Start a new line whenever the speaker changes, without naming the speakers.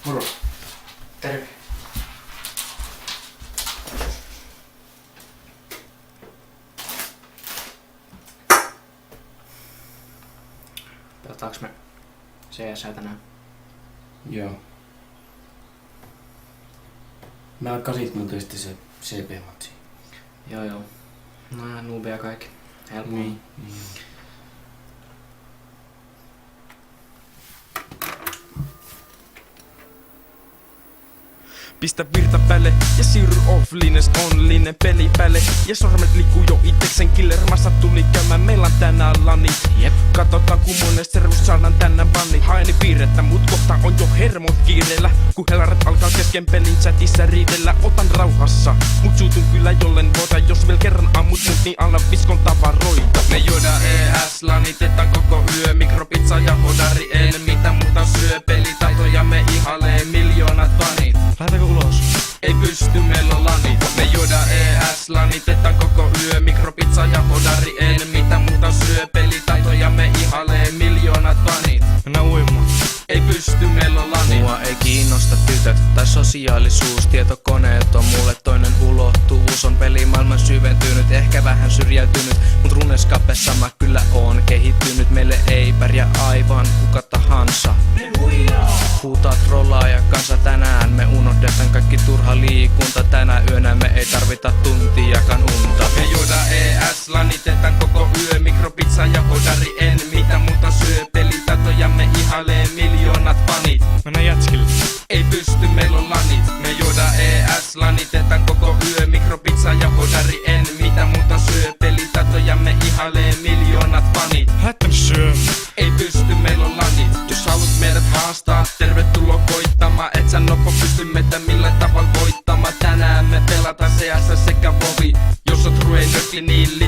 Moro.
Terve. Pelataanko me CS tänään?
Joo. Mä oon 80 se CP-matsi.
Joo. No ihan noobia kaikki. Helppoa.
Niin.
Pistä virta päälle ja siirry offlines onlinen peli päälle. Ja sormet liikkuu jo iteksen killer massa tuli käymään, meillä on tänään lanit.
Jep.
Katsotaan kun monesta servus saadaan tänään bannit. Haeni piirrettä mut kohta on jo hermot kiireellä. Kun helaret alkaa kesken pelin chatissa riidellä. Otan rauhassa, mut suutun kyllä jollen voita. Jos vielä kerran ammut mut niin anna viskon tavaroita. Me juodaan ES, lanitetaan koko yö. Mikropizza ja hodari, en mitä muuta syö. Pelitaitoja me ihailee miljoonat fanit.
Lähdetäänkö ulos?
Ei pysty, meillä on lanit. Me juodaan ES, lanitetaan koko yö. Mikropizza ja hodari, en mitä muuta syö. Pelitaitoja me ihailee miljoonat fanit.
Mennään uimaan.
Ei pysty, meillä on lanit.
Mua ei kiinnosta tytöt tai sosiaalisuus. Tietokoneet on mulle toinen ulottuvuus. On pelimaailman syventynyt, ehkä vähän syrjäytynyt. Mut runeskapessa mä kyllä oon kehittynyt. Meille ei pärjää aivan kuka tahansa. Huutaa trollaa ja kanssa tänään. Me unohdetaan kaikki turha liikunta. Tänä yönä me ei tarvita tuntiakaan unta.
Me juodaan ES, lanitetaan koko yö. Mikropizza ja hodari, en mitä muuta syö. Pelitaitoja me ihailee miljoonat fanit.
Mennään jätskille.
Ei pysty, meillä on lanit. Me juodaan ES, lanitetaan koko yö. Mikropizza ja hodari, en mitä muuta syö. Pelitaitoja me ihailee miljoonat fanit.
Lähdetään syö.
Ei pysty, meillä on lanit. Jos haluat meidät haastaa, tervetuloa koittamaan. Et sä noppo pysty meitä millään tavalla voittamaan. Tänään me pelataan CS sekä Vovi. Jos oot ruenökli niin